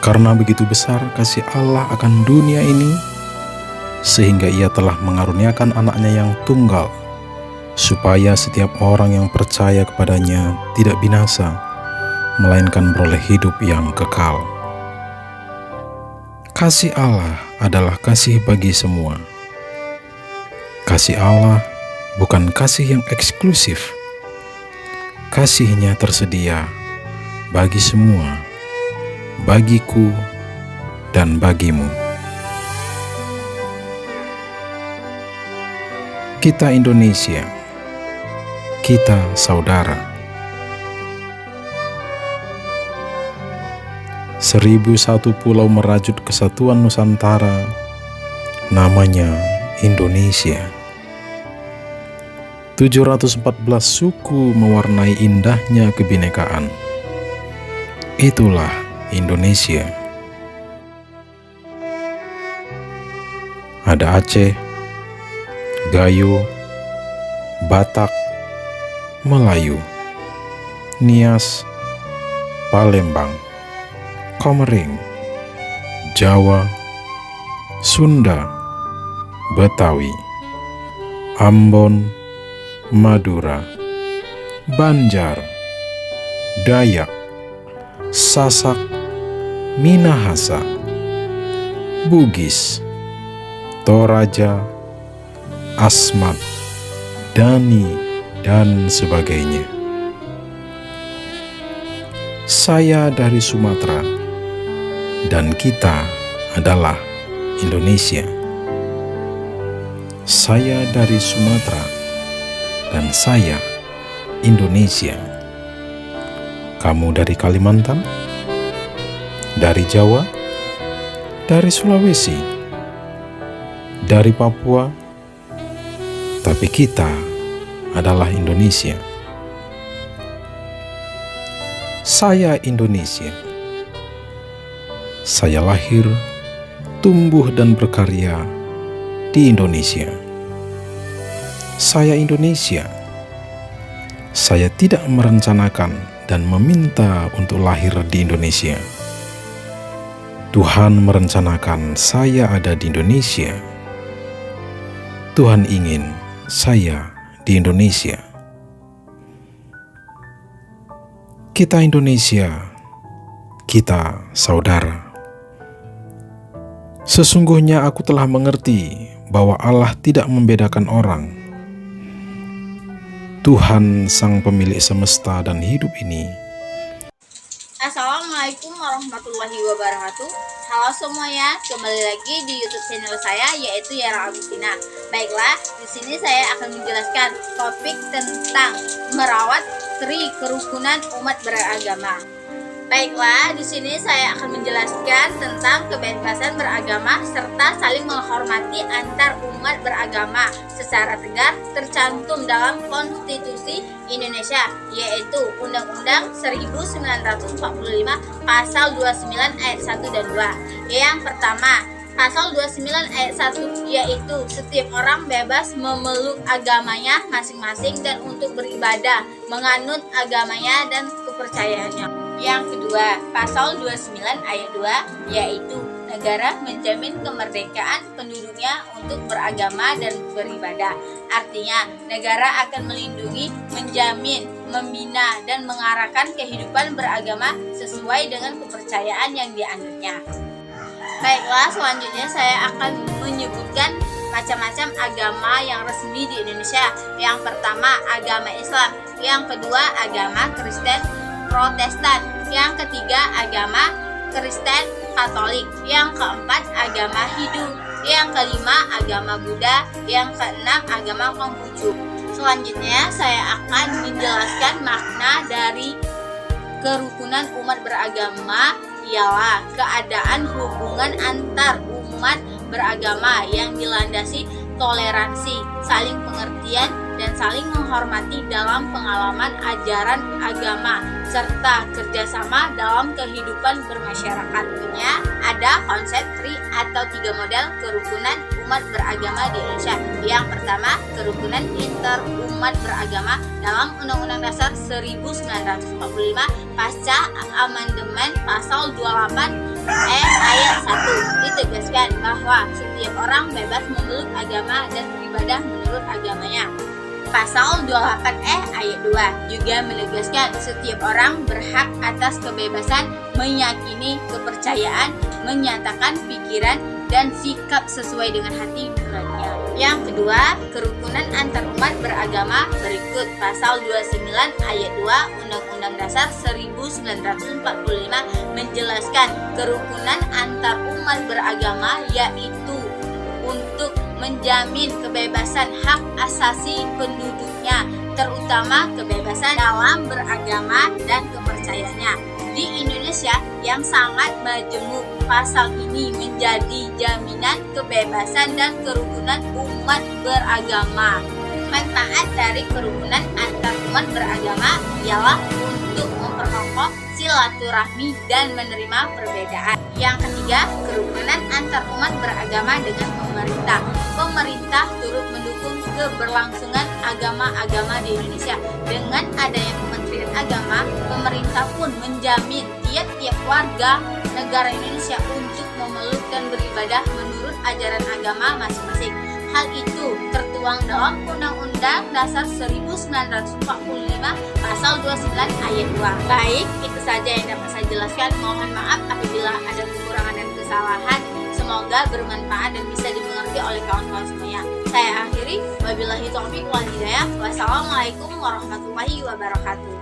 Karena begitu besar kasih Allah akan dunia ini, sehingga Ia telah mengaruniakan anaknya yang tunggal, supaya setiap orang yang percaya kepadanya tidak binasa, melainkan beroleh hidup yang kekal. Kasih Allah adalah kasih bagi semua. Kasih Allah bukan kasih yang eksklusif. Kasih-Nya tersedia bagi semua, bagiku dan bagimu. Kita Indonesia, kita saudara. 1001 pulau merajut kesatuan Nusantara, namanya Indonesia. 714 suku mewarnai indahnya kebinekaan. Itulah Indonesia. Ada Aceh, Gayo, Batak, Melayu, Nias, Palembang, Komering, Jawa, Sunda, Betawi, Ambon, Madura, Banjar, Dayak, Sasak, Minahasa, Bugis, Toraja, Asmat, Dani, dan sebagainya. Saya dari Sumatera, dan kita adalah Indonesia. Saya dari Sumatera, dan saya Indonesia. Kamu dari Kalimantan, dari Jawa, dari Sulawesi, dari Papua, tapi kita adalah Indonesia. Saya Indonesia. Saya lahir, tumbuh dan berkarya di Indonesia. Saya Indonesia. Saya tidak merencanakan dan meminta untuk lahir di Indonesia. Tuhan merencanakan saya ada di Indonesia. Tuhan ingin saya di Indonesia. Kita Indonesia, kita saudara. Sesungguhnya aku telah mengerti bahwa Allah tidak membedakan orang. Tuhan sang pemilik semesta dan hidup ini. Assalamualaikum warahmatullahi wabarakatuh. Halo semuanya, kembali lagi di YouTube channel saya, yaitu Yara Agustina. Baiklah, di sini saya akan menjelaskan topik tentang merawat Tri Kerukunan Umat Beragama. Baiklah, di sini saya akan menjelaskan tentang kebebasan beragama serta saling menghormati antar umat beragama secara tegas tercantum dalam Konstitusi Indonesia, yaitu Undang-Undang 1945 Pasal 29 ayat 1 dan 2. Yang pertama, Pasal 29 ayat 1, yaitu setiap orang bebas memeluk agamanya masing-masing dan untuk beribadah, menganut agamanya dan kepercayaannya. Yang kedua, Pasal 29 ayat 2, yaitu negara menjamin kemerdekaan penduduknya untuk beragama dan beribadah. Artinya, negara akan melindungi, menjamin, membina, dan mengarahkan kehidupan beragama sesuai dengan kepercayaan yang dianutnya. Baiklah, selanjutnya saya akan menyebutkan macam-macam agama yang resmi di Indonesia. Yang pertama, agama Islam. Yang kedua, agama Kristen Protestan. Yang ketiga, agama Kristen Katolik. Yang keempat, agama Hindu. Yang kelima, agama Buddha. Yang keenam, agama Konghucu. Selanjutnya saya akan menjelaskan makna dari kerukunan umat beragama, ialah keadaan hubungan antar umat beragama yang dilandasi toleransi, saling pengertian, dan saling menghormati dalam pengalaman ajaran agama, serta kerjasama dalam kehidupan bermasyarakat. Ada konsep tri atau 3 model kerukunan umat beragama di Indonesia. Yang pertama, kerukunan interumat beragama dalam Undang-Undang Dasar 1945 pasca amandemen pasal 28 ayat 1 ditegaskan bahwa setiap orang bebas memeluk agama dan beribadah menurut agamanya. Pasal 28 ayat 2 juga menegaskan setiap orang berhak atas kebebasan meyakini kepercayaan, menyatakan pikiran dan sikap sesuai dengan hati nuraninya. Yang kedua, kerukunan antar umat beragama berikut pasal 29 ayat 2 Undang-Undang Dasar 1945 menjelaskan kerukunan antar umat beragama yaitu untuk menjamin kebebasan hak asasi penduduknya, terutama kebebasan dalam beragama dan kepercayaannya. Di Indonesia yang sangat majemuk, pasal ini menjadi jaminan kebebasan dan kerukunan umat beragama. Manfaat dari kerukunan antar umat beragama ialah untuk memperkokoh silaturahmi dan menerima perbedaan. Yang ketiga, kerukunan antar umat beragama dengan pemerintah. Pemerintah turut mendukung keberlangsungan agama-agama di Indonesia. Dengan adanya Kementerian Agama, pemerintah pun menjamin tiap-tiap warga negara Indonesia untuk memeluk dan beribadah menurut ajaran agama masing-masing. Hal itu tertuang dalam Undang-Undang Dasar 1945 pasal 29 ayat 2. Baik, itu saja yang dapat saya jelaskan. Mohon maaf apabila ada kekurangan dan kesalahan. Semoga bermanfaat dan bisa dimengerti oleh kawan-kawan semuanya. Saya akhiri, wabillahi taufiq wal hidayah. Wassalamualaikum warahmatullahi wabarakatuh.